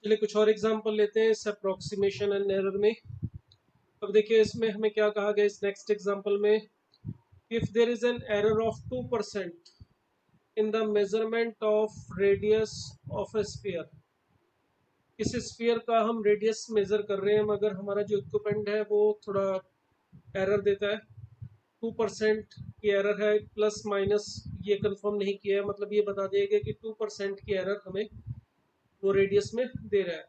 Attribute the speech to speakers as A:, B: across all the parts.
A: चलिए कुछ और एग्जांपल लेते हैं इस अप्रोक्सीमेशन एंड एरर में। अब देखिए इसमें हमें क्या कहा गया इस नेक्स्ट एग्जांपल में, if there is an error of 2% in the measurement of radius of a sphere. किसी स्फीयर का हम रेडियस मेजर कर रहे हैं मगर हमारा जो इक्विपमेंट है वो थोड़ा एरर देता है। 2% की एरर है, प्लस माइनस ये कंफर्म नहीं किया है, मतलब ये बता दिया गया कि 2% की एरर हमें वो रेडियस में दे रहा है।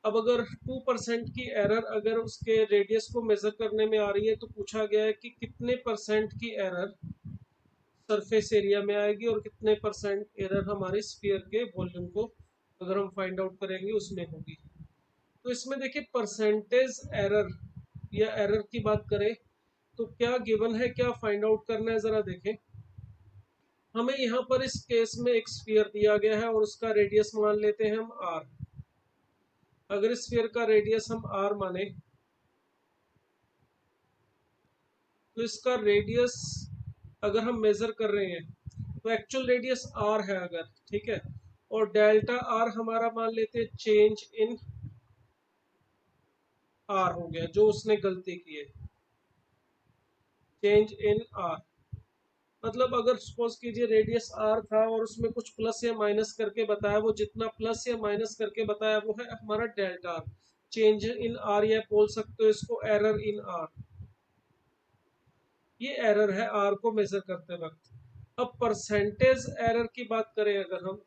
A: अब अगर 2% की एरर अगर उसके रेडियस को मेजर करने में आ रही है तो पूछा गया है कि कितने परसेंट की एरर सरफेस एरिया में आएगी और कितने परसेंट एरर हमारे स्फीयर के वॉल्यूम को अगर हम फाइंड आउट करेंगे उसमें होगी। तो इसमें देखिए परसेंटेज एरर या एरर की बात करें तो क्या गिवन है, क्या फाइंड आउट करना है, जरा देखें। हमें यहाँ पर इस केस में एक स्फीयर दिया गया है और उसका रेडियस मान लेते हैं हम आर। अगर इस स्फीयर का रेडियस हम आर माने तो इसका रेडियस अगर हम मेजर कर रहे हैं तो एक्चुअल रेडियस आर है अगर, ठीक है, और डेल्टा आर हमारा मान लेते हैं चेंज इन आर हो गया, जो उसने गलती की है, चेंज इन आर। मतलब अगर सपोज कीजिए रेडियस आर था और उसमें कुछ प्लस या माइनस करके बताया, वो जितना प्लस या माइनस करके बताया वो है हमारा delta R. Change in are या बोल सकते हो इसको एरर इन आर। ये एरर है आर को मेजर करते वक्त। अब परसेंटेज एरर की बात करें अगर हम,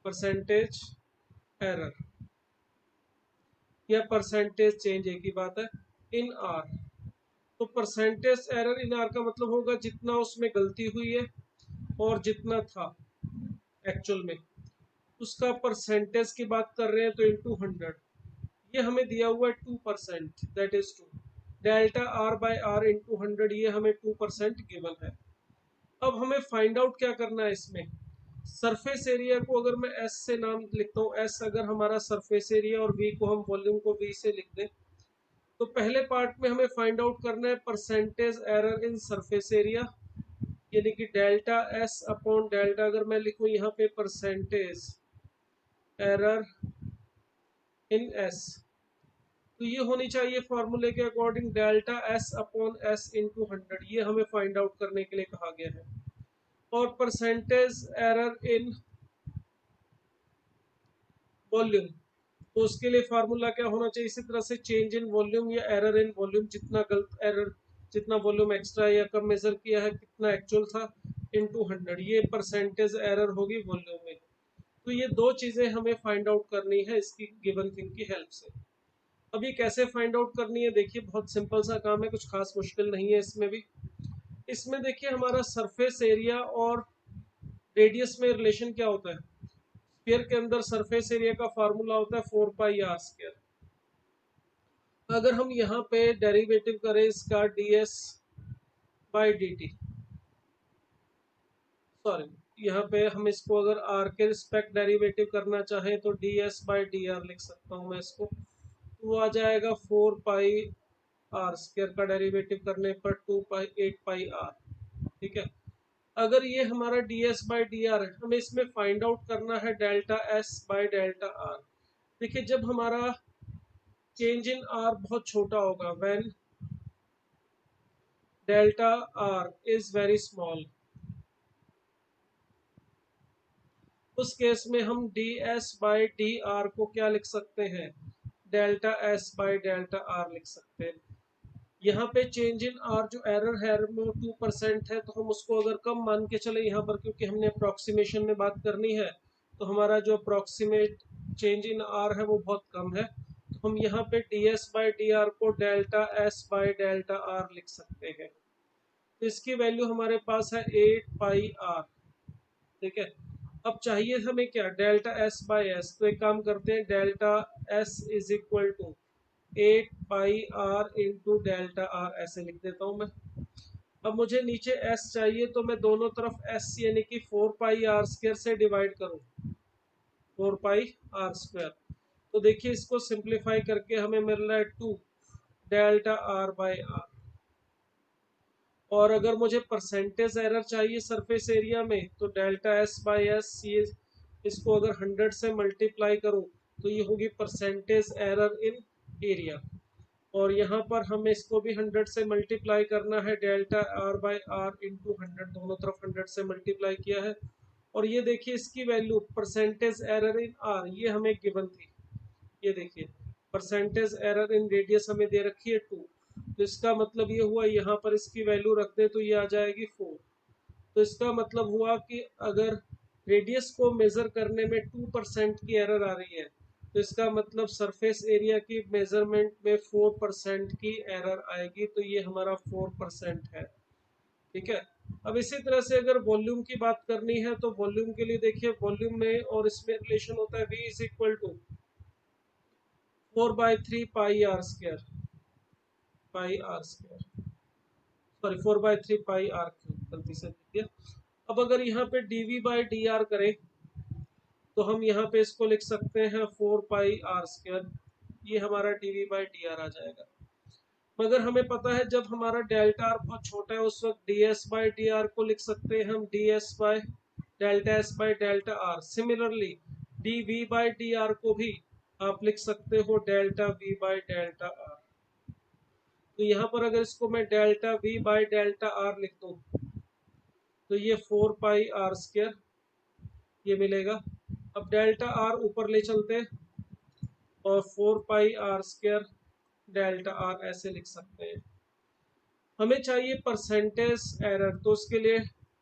A: परसेंटेज एरर या परसेंटेज चेंज एक ही बात है, इन आर। तो परसेंटेज एरर इन आर का मतलब होगा जितना उसमें गलती हुई है और जितना था एक्चुअल में उसका परसेंटेज की बात कर रहे हैं तो इंटू 100। ये हमें दिया हुआ है 2%, that is 2। Delta r by r into 100, ये हमें 2% गिवन है। अब हमें फाइंड आउट क्या करना है इसमें, सरफेस एरिया को अगर मैं एस से नाम लिखता हूँ, एस अगर हमारा सरफेस एरिया और वी को हम वॉल्यूम को वी से लिख दें, तो पहले पार्ट में हमें फाइंड आउट करना है percentage error in surface area, यानी कि डेल्टा एस अपॉन डेल्टा, अगर मैं लिखूं यहाँ पे परसेंटेज एरर इन एस, तो ये होनी चाहिए फॉर्मूले के according delta S upon S into 100। ये हमें फाइंड आउट करने के लिए कहा गया है। और परसेंटेज एरर इन वॉल्यूम, तो उसके लिए फार्मूला क्या होना चाहिए, इसी तरह से चेंज इन वॉल्यूम या एरर इन वॉल्यूम, जितना गलत एरर, जितना वॉल्यूम एक्स्ट्रा या कम मेजर किया है, कितना एक्चुअल था, इनटू 100, ये परसेंटेज एरर होगी वॉल्यूम में। तो ये दो चीजें हमें फाइंड आउट करनी है इसकी गिवन थिंग की हेल्प से। अब ये कैसे फाइंड आउट करनी है, देखिए बहुत सिंपल सा काम है, कुछ खास मुश्किल नहीं है इसमें भी। इसमें देखिए हमारा सरफेस एरिया और रेडियस में रिलेशन क्या होता है, स्फीयर के अंदर सरफेस एरिया का फार्मूला होता है 4πr²। अगर हम यहाँ पे डेरिवेटिव करें इसका ds by D T, sorry यहाँ पे हम इसको अगर r के रिस्पेक्ट डेरिवेटिव करना चाहें तो ds बाई डी आर लिख सकता हूँ मैं इसको, तो वो आ जाएगा 4πr² का डेरिवेटिव करने पर 8πr। ठीक है, अगर ये हमारा ds बाई डी आर है, हमें इसमें फाइंड आउट करना है delta s by delta r। देखिए जब हमारा चेंज इन r बहुत छोटा होगा, when delta r is very small, उस केस में हम D S by D R को क्या लिख सकते हैं, delta S by delta R लिख सकते हैं। यहाँ पे चेंज इन आर जो एरर है वो 2% है, तो हम उसको अगर कम मान के चले यहाँ पर, क्योंकि हमने अप्रोक्सीमेशन में बात करनी है, तो हमारा जो अप्रोक्सीमेट चेंज इन आर है वो बहुत कम है, तो हम यहाँ पे D S by D R को delta S by delta R लिख सकते हैं। तो इसकी वैल्यू हमारे पास है 8πr। ठीक है, अब चाहिए हमें क्या, डेल्टा एस बाई एस, तो एक काम करते हैं, delta s is equal to 8πr into delta r, ऐसे लिख देता हूँ मैं। अब मुझे नीचे एस चाहिए तो मैं दोनों तरफ एस यानी कि 4πr² से डिवाइड करूँ, 4πr²। तो देखिए इसको सिंप्लीफाई करके हमें मिल रहा है 2 डेल्टा आर बाई आर। और अगर मुझे परसेंटेज एरर चाहिए सरफेस एरिया में तो डेल्टा एस बाई एस, ये इसको अगर 100 से मल्टीप्लाई करूं तो ये होगी परसेंटेज एरर इन एरिया। और यहाँ पर हमें इसको भी 100 से मल्टीप्लाई करना है, delta r by r into 100, दोनों तरफ 100 से मल्टीप्लाई किया है। और ये देखिए इसकी value percentage error in are ये हमें गिवन थी, ये देखिए परसेंटेज एरर इन रेडियस हमें दे रखी है 2। तो इसका मतलब ये हुआ यहाँ पर इसकी वैल्यू रख दे तो ये आ जाएगी 4। तो इसका मतलब हुआ कि अगर रेडियस को मेजर करने में 2% की एरर आ रही है तो इसका मतलब सरफेस एरिया की मेजरमेंट में 4% की एरर आएगी। तो ये हमारा 4% है, ठीक है। अब इसी तरह से अगर वॉल्यूम की बात करनी है तो वॉल्यूम के लिए देखिए वॉल्यूम में और इसमें रिलेशन होता है V is equal to 4/3 pi r square, sorry 4/3 pi r cube, गलती से लिख दिया। अब अगर यहाँ पे dv बाई डी आर करें तो हम यहाँ पे इसको लिख सकते हैं 4 पाई आर स्क्वायर, ये हमारा dv बाई डी आर आ जाएगा। मगर हमें पता है जब हमारा डेल्टा आर बहुत छोटा है उस वक्त ds बाई डी आर को लिख सकते हैं हम ds by delta s by delta are. Similarly dv by D R को भी आप लिख सकते हो delta v by delta are. तो यहाँ पर अगर इसको मैं delta v by delta R लिख दूँ तो ये 4 पाई आर स्क्वायर ये मिलेगा। अब डेल्टा आर ऊपर ले चलते और 4 पाई आर स्क्वायर डेल्टा आर ऐसे लिख सकते हैं। हमें चाहिए परसेंटेज एरर, तो उसके लिए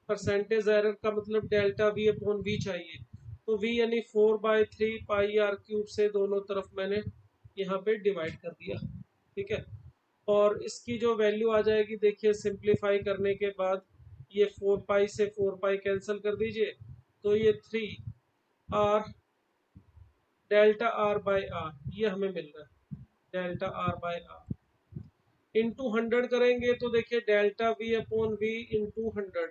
A: परसेंटेज एरर का मतलब डेल्टा वी अपॉन वी चाहिए। तो वी यानी 4/3 पाई आर क्यूब से दोनों तरफ मैंने यहाँ पे डिवाइड कर दिया, ठीक है। और इसकी जो वैल्यू आ जाएगी देखिए सिंप्लीफाई करने के बाद ये 4 पाई से 4 पाई कैंसिल कर दीजिए तो ये 3 r delta r by r ये हमें मिल रहा है, delta r by r into 100 करेंगे तो देखिए delta v upon v into 100,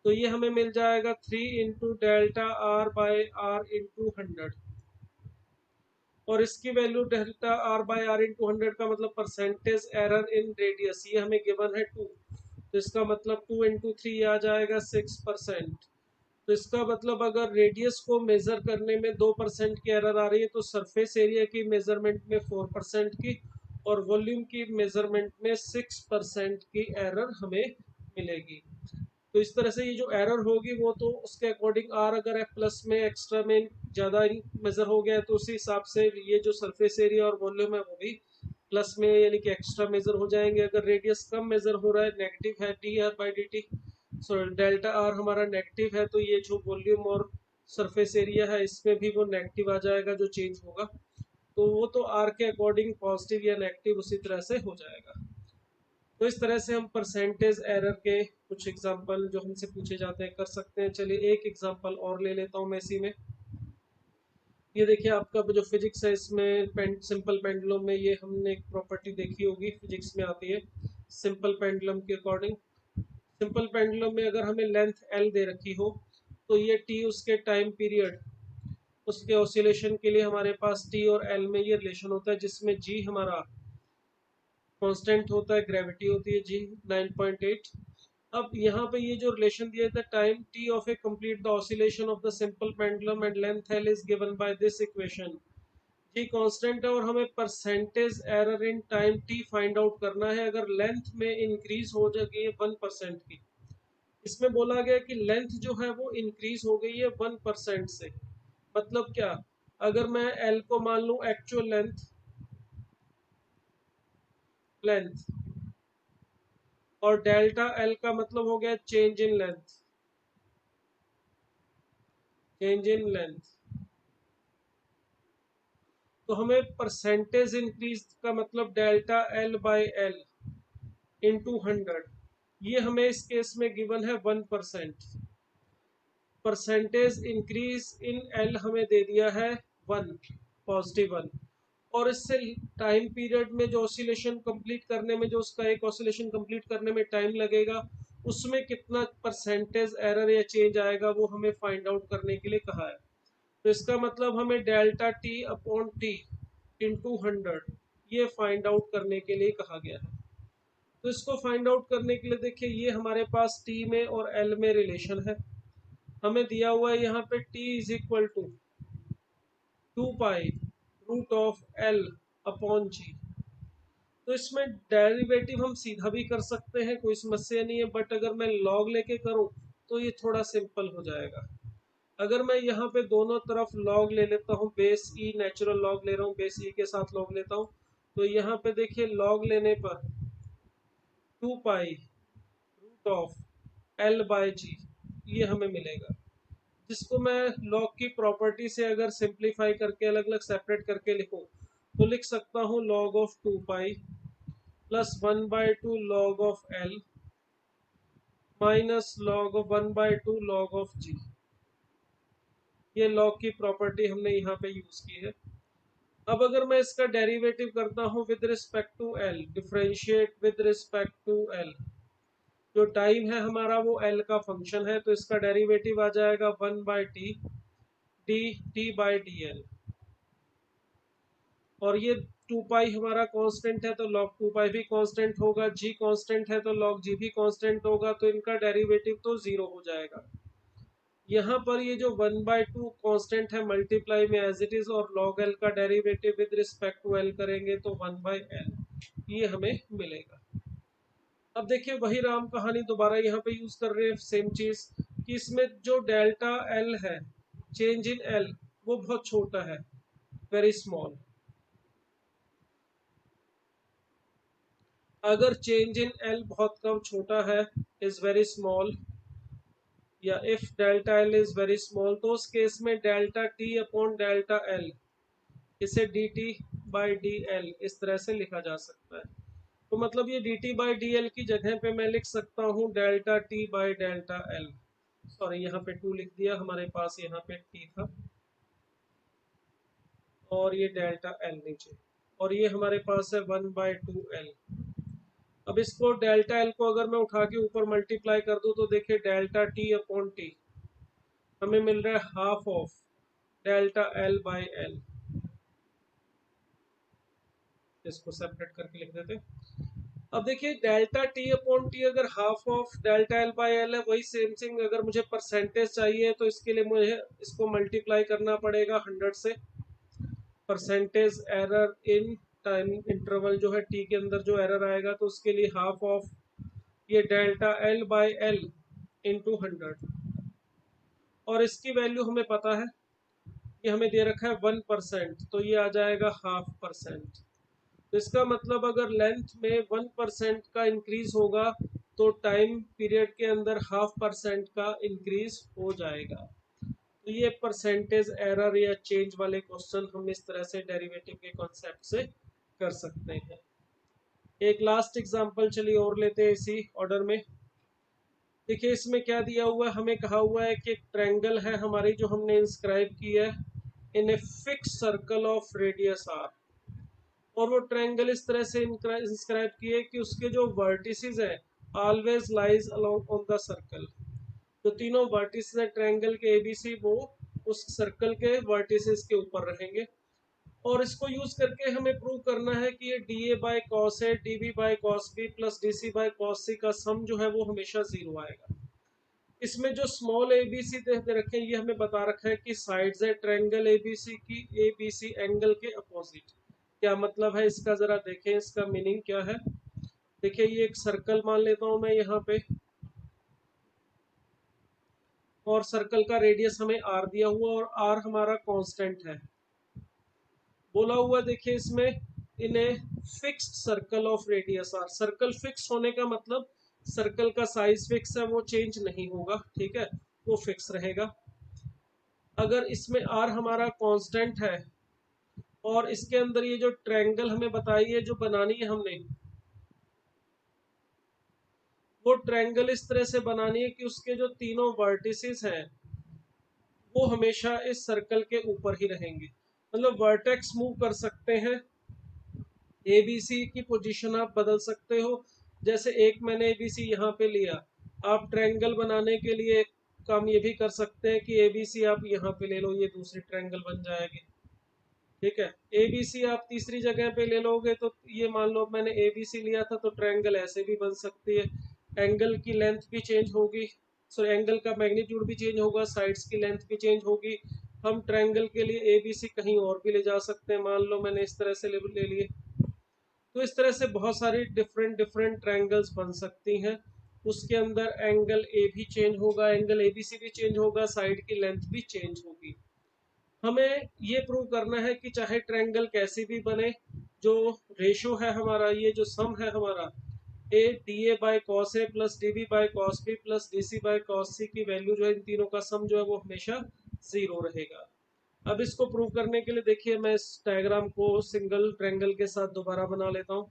A: तो ये हमें मिल जाएगा 3 into delta r by r into 100। और इसकी value delta r by r into 100 का मतलब परसेंटेज एरर इन रेडियस ये हमें गिवन है 2, तो इसका मतलब 2 इंटू 3 आ जाएगा 6%। तो इसका मतलब अगर रेडियस को मेजर करने में 2% की एरर आ रही है तो सरफेस एरिया की मेजरमेंट में 4% की और वॉल्यूम की मेजरमेंट में 6% की एरर हमें मिलेगी। तो इस तरह से ये जो एरर होगी वो तो उसके अकॉर्डिंग आर अगर प्लस में एक्स्ट्रा में ज़्यादा मेजर हो गया है तो उसी हिसाब से ये जो सरफेस एरिया और वॉल्यूम है वो भी प्लस में यानी कि एक्स्ट्रा मेजर हो जाएंगे। अगर रेडियस कम मेजर हो रहा है नेगेटिव है D R by D T, so delta R हमारा नेगेटिव है तो ये जो वॉल्यूम और सरफेस एरिया है इसमें भी वो नेगेटिव आ जाएगा जो चेंज होगा। तो वो तो आर के अकॉर्डिंग पॉजिटिव या नेगेटिव उसी तरह से हो जाएगा। तो इस तरह से हम परसेंटेज एरर के कुछ एग्जांपल जो हमसे पूछे जाते हैं कर सकते हैं। चलिए एक एग्जांपल और ले लेता हूँ मैं इसी में। ये देखिए आपका जो फिजिक्स है इसमें सिंपल पेंडुलम में ये हमने एक प्रॉपर्टी देखी होगी, फिजिक्स में आती है सिंपल पेंडुलम के अकॉर्डिंग। सिंपल पेंडुलम में अगर हमें लेंथ एल दे रखी हो तो ये टी उसके टाइम पीरियड उसके ऑसिलेशन के लिए हमारे पास टी और एल में ये रिलेशन होता है जिसमें जी हमारा कांस्टेंट होता है, ग्रेविटी होती है जी 9.8। अब यहाँ पे ये जो रिलेशन दिया था time T of a complete the oscillation of the simple pendulum and length L is given by this equation. G constant है और हमें percentage error in time T find out करना है अगर लेंथ में इंक्रीज हो जाएगी 1% की। इसमें बोला गया कि लेंथ जो है वो इंक्रीज हो गई है 1% से। मतलब क्या, अगर मैं एल को मान लूं एक्चुअल लेंथ और डेल्टा एल का मतलब हो गया change in length, change in length. तो हमें परसेंटेज इंक्रीज का मतलब delta L by L into 100, ये हमें इस केस में गिवन है 1%। परसेंटेज इंक्रीज इन एल हमें दे दिया है 1, पॉजिटिव 1। और इससे टाइम पीरियड में जो ऑसिलेशन कंप्लीट करने में जो उसका एक ऑसिलेशन कंप्लीट करने में टाइम लगेगा उसमें कितना परसेंटेज एरर या चेंज आएगा वो हमें फाइंड आउट करने के लिए कहा है। तो इसका मतलब हमें delta T upon T into 100 ये फाइंड आउट करने के लिए कहा गया है। तो इसको फाइंड आउट करने के लिए देखिए ये हमारे पास टी में और एल में रिलेशन है, हमें दिया हुआ है यहाँ पे T is equal to 2 pi root of L upon G. तो इसमें डेरिवेटिव हम सीधा भी कर सकते हैं, कोई समस्या नहीं है, बट अगर मैं लॉग लेके करूं तो ये थोड़ा सिंपल हो जाएगा। अगर मैं यहाँ पे दोनों तरफ लॉग ले लेता हूँ, बेस ई नेचुरल लॉग ले रहा हूँ, बेस ई के साथ लॉग लेता हूँ, तो यहाँ पे देखिए लॉग लेने पर 2 pi root of L by G ये हमें मिलेगा, जिसको मैं लॉग की प्रॉपर्टी से अगर सिंप्लीफाई करके अलग अलग सेपरेट करके लिखूं तो लिख सकता हूँ log of 2 pi plus 1/2 log of L minus log of 1/2 log of G. ये लॉग की प्रॉपर्टी हमने यहाँ पे यूज की है। अब अगर मैं इसका डेरिवेटिव करता हूँ with respect to L, differentiate with respect to L, जो टाइम है हमारा वो एल का फंक्शन है, तो इसका डेरिवेटिव आ जाएगा 1/t D T by D L. और ये 2 पाई हमारा कांस्टेंट है तो log 2 पाई भी कांस्टेंट होगा, g कांस्टेंट है तो log g भी कांस्टेंट होगा, तो इनका डेरिवेटिव तो जीरो हो जाएगा। यहाँ पर ये जो 1/2 कांस्टेंट है मल्टीप्लाई में एज इट इज, और log l का derivative with respect to l करेंगे तो 1/l ये हमें मिलेगा। अब देखिए वही राम कहानी दोबारा यहाँ पे यूज कर रहे हैं, सेम चीज कि इसमें जो डेल्टा l है, चेंज इन l, वो बहुत छोटा है, वेरी स्मॉल। अगर चेंज इन एल बहुत कम छोटा है, इज वेरी स्मॉल, या if delta L is very small, तो उस केस में delta T upon delta L, इसे D T by D L इस तरह से लिखा जा सकता है। तो मतलब ये D T by D L की जगह पे मैं लिख सकता हूँ delta T by delta L. Sorry यहाँ पे 2 लिख दिया, हमारे पास यहाँ पे टी था और ये डेल्टा एल नीचे, और ये हमारे पास है 1/2 एल। अब इसको डेल्टा एल को अगर मैं उठा के ऊपर मल्टीप्लाई कर दूं तो देखिए डेल्टा टी अपॉन टी हमें मिल रहा है half of delta L by L. इसको सेपरेट करके लिख देते। अब देखिए डेल्टा टी अपॉन टी अगर half of delta L by L है, वही सेम थिंग अगर मुझे परसेंटेज चाहिए तो इसके लिए मुझे इसको मल्टीप्लाई करना पड़ेगा 100 से। Percentage error in time interval जो है टी के अंदर जो एरर आएगा, तो उसके लिए हाफ ऑफ ये delta L by L into 100, और इसकी वैल्यू हमें पता है, ये हमें दे रखा है 1%, तो ये आ जाएगा 0.5%। तो इसका मतलब अगर लेंथ में 1% का इंक्रीज होगा तो टाइम पीरियड के अंदर 0.5% का इंक्रीज हो जाएगा। तो ये परसेंटेज एरर या चेंज वाले क्वेश्चन हम इस तरह से डेरिवेटिव के कॉन्सेप्ट से कर सकते हैं। एक लास्ट एग्जांपल चलिए और लेते हैं इसी ऑर्डर में। देखिए इसमें क्या दिया हुआ है, हमें कहा हुआ है कि एक ट्रायंगल है हमारी जो हमने इंस्क्राइब की है in a fix circle of radius R, और वो ट्रायंगल इस तरह से इंस्क्राइब की है कि उसके जो वर्टिसेस है always lies along on the circle. जो तीनों वर्टिसेस है ट्रायंगल के एबीसी वो उस सर्कल के वर्टिसेस के ऊपर रहेंगे, और इसको यूज करके हमें प्रूव करना है कि ये D A by cos A D B by cos B plus D C by cos C का सम जो है वो हमेशा जीरो आएगा। इसमें जो स्मॉल ए बी सी दे रखे हैं ये हमें बता रखा है कि साइड्स है ट्रायंगल एबीसी की एबीसी एंगल के अपोजिट। क्या मतलब है इसका, जरा देखें इसका मीनिंग क्या है। देखिए ये एक सर्कल मान लेता हूं मैं यहाँ पे, और सर्कल का रेडियस हमें आर दिया हुआ और आर हमारा कांस्टेंट है। बोला हुआ देखिए इसमें in a fixed circle of radius R, circle fix होने का मतलब सर्कल का साइज फिक्स है, वो चेंज नहीं होगा, ठीक है, वो फिक्स रहेगा। अगर इसमें आर हमारा कांस्टेंट है और इसके अंदर ये जो ट्रायंगल हमें बताई है जो बनानी है हमने, वो ट्रायंगल इस तरह से बनानी है कि उसके जो तीनों वर्टिसेस हैं वो हमेशा इस सर्कल के ऊपर ही रहेंगे। मतलब वर्टेक्स मूव कर सकते हैं, ए बी सी की पोजीशन आप बदल सकते हो। जैसे एक मैंने ए बी सी यहाँ पे लिया, आप ट्रायंगल बनाने के लिए काम ये भी कर सकते हैं कि ए बी सी आप यहाँ पे ले लो, ये दूसरी ट्रायंगल बन जाएगी, ठीक है। ए बी सी आप तीसरी जगह पे ले लोगे तो ये मान लो मैंने ए बी सी लिया था, तो ट्रायंगल ऐसे भी बन सकती है। एंगल की लेंथ भी चेंज होगी, सॉरी एंगल का मैग्नीट्यूड भी चेंज होगा, साइड्स की लेंथ भी चेंज होगी, हम ट्रायंगल के लिए ए बी सी कहीं और भी ले जा सकते हैं। मान लो मैंने इस तरह से ले लिए, तो इस तरह से बहुत सारी डिफरेंट डिफरेंट ट्रायंगल्स बन सकती हैं। उसके अंदर एंगल ए भी चेंज होगा, एंगल ए बी सी भी चेंज होगा, साइड की लेंथ भी चेंज होगी। हमें ये प्रूव करना है कि चाहे ट्रायंगल कैसी भी बने, जो रेशो है हमारा, ये जो सम है हमारा A D A by cos A plus D B by cos B plus D C by cos C की वैल्यू जो है इन तीनों का सम जो है वो हमेशा 0 रहेगा। अब इसको प्रूव करने के लिए देखिए मैं इस डायग्राम को सिंगल ट्रायंगल के साथ दोबारा बना लेता हूँ।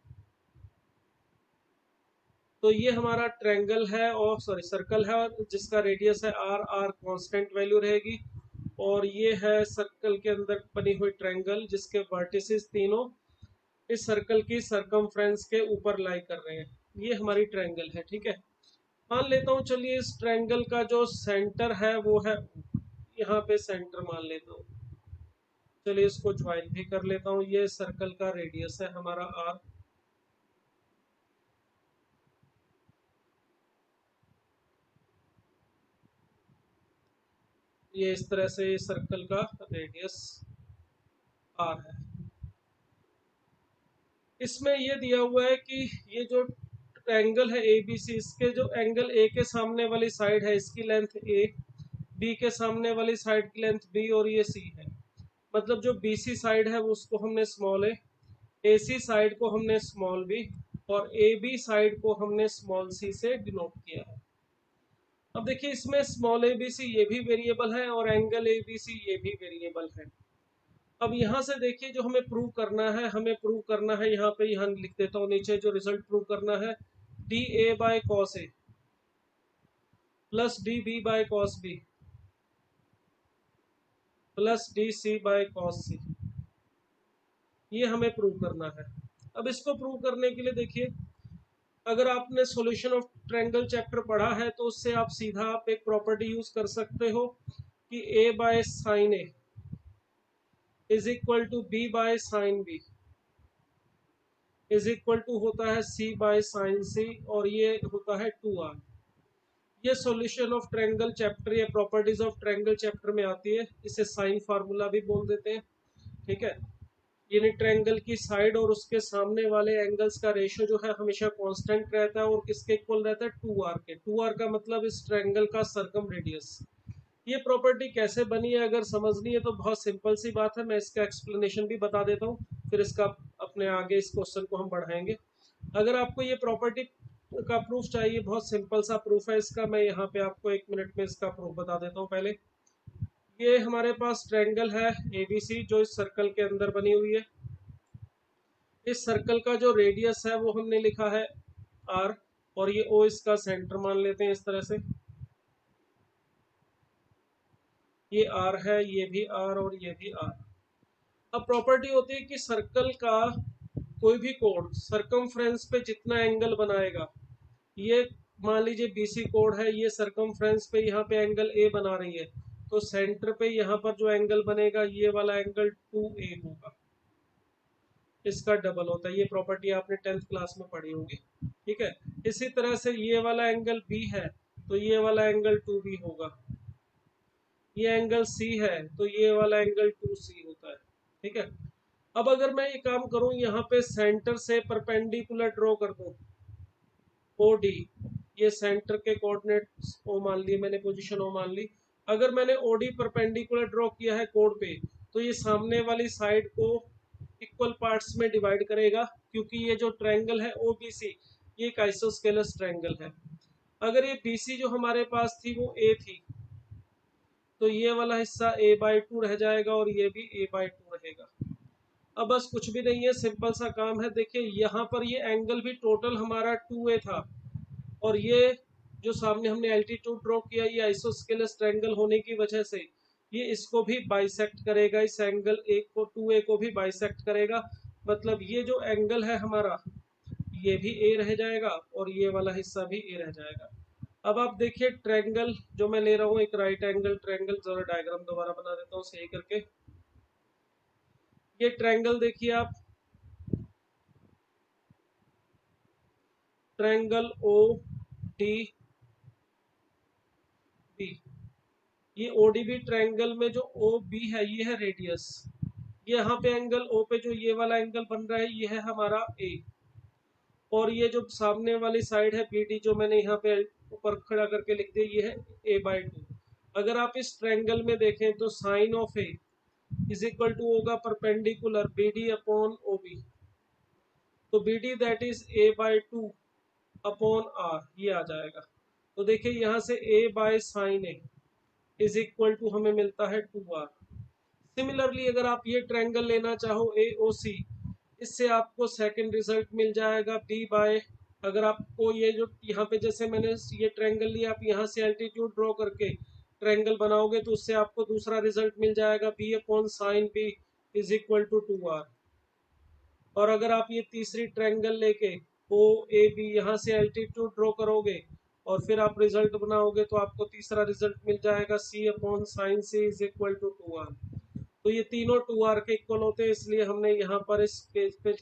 A: तो ये हमारा ट्रायंगल है और सॉरी सर्कल है, और जिसका रेडियस है आर, आर कांस्टेंट वैल्यू रहेगी। और ये है सर्कल के अंदर बनी हुई ट्रायंगल जिसके वर्टिसेस तीनों इस सर्कल की सरकमफ्रेंस के ऊपर लाई कर रहे हैं। ये हमारी ट्रायंगल है, ठीक है। मान लेता हूँ, चलिए इस ट्रायंगल का जो सेंटर है वो है यहाँ पे सेंटर मान लेता हूँ। चलिए इसको ज्वाइन भी कर लेता हूँ। ये सर्कल का रेडियस है हमारा आर, ये इस तरह से सर्कल का रेडियस आर है। इसमें ये दिया हुआ है कि ये जो ट्रायंगल है ए बी सी, इसके जो एंगल ए के सामने वाली साइड है इसकी लेंथ ए, बी के सामने वाली साइड की लेंथ बी, और ये सी है। मतलब जो बी सी साइड है उसको हमने स्मॉल ए सी साइड को हमने स्मॉल बी, और ए बी साइड को हमने स्मॉल सी से डिनोट किया है। अब देखिए इसमें स्मॉल ए बी सी ये भी वेरिएबल है और एंगल ए बी सी ये भी वेरिएबल है। अब यहाँ से देखिए जो हमें प्रूव करना है, हमें प्रूव करना है यहाँ पे, यहाँ लिख देता हूँ नीचे जो रिजल्ट प्रूव करना है, D A by cos A plus D B by cos B plus D C by cos C, ये हमें प्रूव करना है। अब इसको प्रूव करने के लिए देखिए, अगर आपने सॉल्यूशन ऑफ ट्रायंगल चैप्टर पढ़ा है तो उससे आप सीधा आप एक प्रॉपर्टी यूज कर सकते हो कि a by sine A is equal to b by sine B is equal to होता है c बाय साइन सी, और ये होता है 2r। ये सॉल्यूशन ऑफ ट्रायंगल चैप्टर या प्रॉपर्टीज ऑफ ट्रायंगल चैप्टर में आती है। इसे साइन फार्मूला भी बोल देते हैं, ठीक है। यानी ट्रायंगल की साइड और उसके सामने वाले एंगल्स का रेशियो जो है हमेशा कांस्टेंट रहता है, और किसके इक्वल रहता है, 2r के। 2r का मतलब इस ट्रायंगल का सर्कम रेडियस। ये प्रॉपर्टी कैसे बनी है अगर समझनी है तो बहुत सिंपल सी बात है, मैं इसका एक्सप्लेनेशन भी बता देता हूँ, फिर इसका अपने आगे इस क्वेश्चन को हम बढ़ाएंगे। अगर आपको ये प्रॉपर्टी का प्रूफ चाहिए, बहुत सिंपल सा प्रूफ है इसका, मैं यहाँ पे आपको 1 मिनट में इसका प्रूफ बता देता हूँ। पहले ये हमारे पास ट्रायंगल है एबीसी जो इस सर्कल के अंदर बनी हुई है। इस सर्कल का जो रेडियस है वो हमने लिखा है आर, और ये ओ इसका सेंटर मान लेते हैं इस तरह से। ये आर है, ये भी आर और ये भी आर। अब प्रॉपर्टी होती है कि सर्कल का कोई भी कोड सरकमफ्रेंस पे जितना एंगल बनाएगा, ये मान लीजिए बीसी कोड है, ये सरकमफ्रेंस पे यहाँ पे एंगल ए बना रही है, तो सेंटर पे यहाँ पर जो एंगल बनेगा ये वाला एंगल 2a होगा, इसका डबल होता है। ये प्रॉपर्टी आपने 10th क्लास में पढ़ी होगी, ठीक है। इसी तरह से ये वाला एंगल बी है तो ये वाला एंगल 2b होगा। ये एंगल सी है तो ये वाला एंगल 2c होता है, ठीक है। अब अगर मैं ये काम करूं, यहाँ पे सेंटर से परपेंडिकुलर ड्रॉ कर दूं ओ डी, ये सेंटर के कोऑर्डिनेट्स ओ मान लिए मैंने, पोजीशन ओ मान ली। अगर मैंने ओ डी परपेंडिकुलर ड्रॉ किया है कोड पे, तो ये सामने वाली साइड को इक्वल पार्ट्स में डिवाइड करेगा, क्योंकि ये जो ट्रायंगल है ओ बी सी ये एक आइसोस्केलस ट्रायंगल है। अगर ये बी सी जो हमारे पास थी वो ए थी, तो ये वाला हिस्सा a/2 रह जाएगा और ये भी a/2 रहेगा। अब बस कुछ भी नहीं है, सिंपल सा काम है। देखिए यहाँ पर ये एंगल भी टोटल हमारा 2a था, और ये जो सामने हमने एल्टीट्यूड ड्रॉ किया ये आइसोस्केलस ट्रायंगल होने की वजह से ये इसको भी बाइसेक्ट करेगा, इस एंगल एक को 2a को भी बाइसेक्ट करेगा। मतलब ये जो एंगल है हमारा ये भी a रह जाएगा और ये वाला हिस्सा भी a रह जाएगा। अब आप देखिए ट्रायंगल जो मैं ले रहा हूँ एक राइट एंगल ट्रायंगल, जरा डायग्राम दोबारा बना देता हूँ सही करके। ये ट्रायंगल देखिए आप, ट्रायंगल ओ डी बी, ये ओडीबी ट्रायंगल में जो ओ बी है ये है रेडियस, यहाँ पे एंगल ओ पे जो ये वाला एंगल बन रहा है ये है हमारा ए, और ये जो सामने वाली साइड है बी डी जो मैंने यहाँ पे ऊपर खड़ा करके लिख दिया ये है a/2। अगर आप इस ट्रायंगल में देखें तो sine of A is equal to होगा perpendicular B D upon O B, तो B D that is a/2 upon R ये आ जाएगा। तो देखिए यहाँ से a by sine A is equal to हमें मिलता है 2r। सिमिलरली अगर आप ये ट्रायंगल लेना चाहो ए ओ सी, इससे आपको सेकंड रिजल्ट मिल जाएगा बी बाय, अगर आपको ये जो यहाँ पे जैसे मैंने ये ट्रायंगल लिया आप यहाँ से एल्टीट्यूड ड्रॉ करके ट्रायंगल बनाओगे तो उससे आपको दूसरा रिजल्ट मिल जाएगा B upon sine B is equal to 2r। और अगर आप ये तीसरी ट्रायंगल लेके ओ ए बी यहाँ से एल्टीट्यूड ड्रॉ करोगे और फिर आप रिजल्ट बनाओगे तो आपको तीसरा रिजल्ट मिल जाएगा C upon sine C is equal to 2r। तो ये तीनों 2r के इक्वल होते हैं, इसलिए हमने यहाँ पर इस पेज पे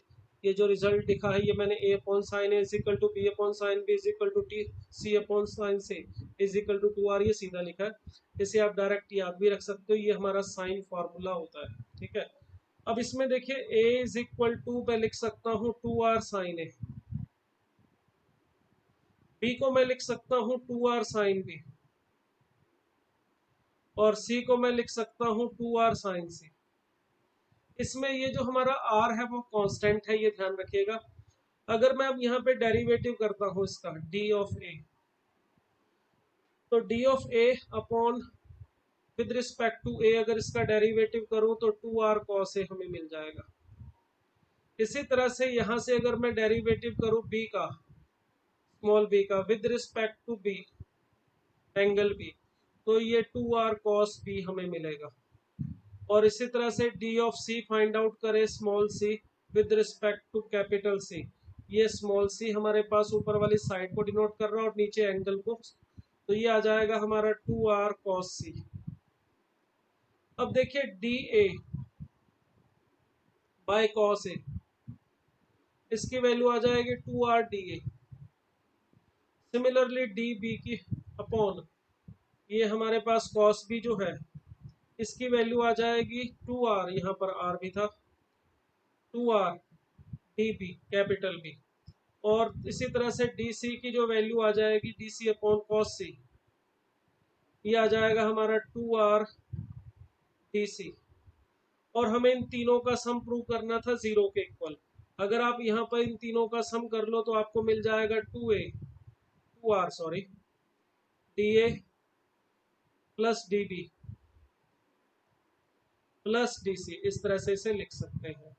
A: ये जो रिजल्ट लिखा है ये मैंने a upon sine A is equal to b upon sine B is equal to T C upon sine C is equal to 2r ये सीधा लिखा है। इसे आप डायरेक्ट याद भी रख सकते हो, ये हमारा साइन फार्मूला होता है। ठीक है, अब इसमें देखिए a इज इक्वल टू मैं लिख सकता हूँ 2r साइन ए, b को मैं लिख सकता हूँ 2r साइन बी, और c को मैं लिख सकता हूँ 2r साइन सी। इसमें ये जो हमारा r है वो कांस्टेंट है, ये ध्यान रखिएगा। अगर मैं अब यहाँ पे डेरिवेटिव करता हूँ इसका d ऑफ a, तो d of a upon with respect to a अगर इसका डेरिवेटिव करूँ तो 2r cos a हमें मिल जाएगा। इसी तरह से यहाँ से अगर मैं डेरिवेटिव करूँ b का, स्मॉल b का with respect to b angle b, तो ये 2r cos b हमें मिलेगा। और इसी तरह से d of c find out करें small c with respect to capital c, ये स्मॉल c हमारे पास ऊपर वाली साइड को डिनोट कर रहा है और नीचे एंगल को, तो ये आ जाएगा हमारा 2r cos c। अब देखिए dA बाय cos a, इसकी वैल्यू आ जाएगी 2r dA। सिमिलरली dB की अपॉन ये हमारे पास cos b जो है इसकी वैल्यू आ जाएगी 2r, यहाँ पर r भी था 2r dB कैपिटल B, और इसी तरह से dc की जो वैल्यू आ जाएगी dc अपॉन cos c, ये आ जाएगा हमारा 2r dc। और हमें इन तीनों का सम प्रूव करना था जीरो के इक्वल। अगर आप यहाँ पर इन तीनों का सम कर लो तो आपको मिल जाएगा 2r sorry dA plus dB plus dc, इस तरह से इसे लिख सकते हैं।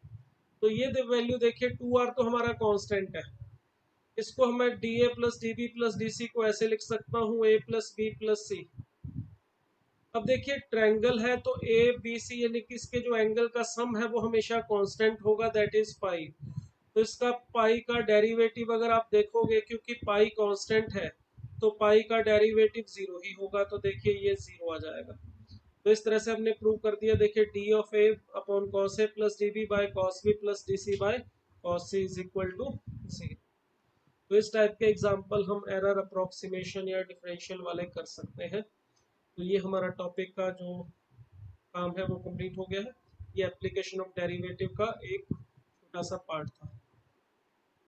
A: तो ये वैल्यू देखिए 2r तो हमारा कांस्टेंट है, इसको मैं dA plus dB plus dc को ऐसे लिख सकता हूँ a plus b plus c। अब देखिए ट्रायंगल है तो ए बी सी यानी कि इसके जो एंगल का सम है वो हमेशा कांस्टेंट होगा, दैट इज पाई। तो इसका पाई का डेरिवेटिव अगर आप देखोगे, क्योंकि पाई कांस्टेंट है तो पाई का डेरिवेटिव जीरो ही होगा, तो देखिए ये जीरो आ जाएगा। तो इस तरह से हमने प्रूव कर दिया। देखिए D of A upon cos A plus D B by cos B plus D C by cos C is equal to C. तो इस टाइप के एग्जाम्पल हम एरर अप्रोक्सीमेशन या डिफरेंशियल वाले कर सकते हैं। तो ये हमारा टॉपिक का जो काम है वो कंप्लीट हो गया है। ये एप्लीकेशन ऑफ डेरिवेटिव का एक छोटा सा पार्ट था।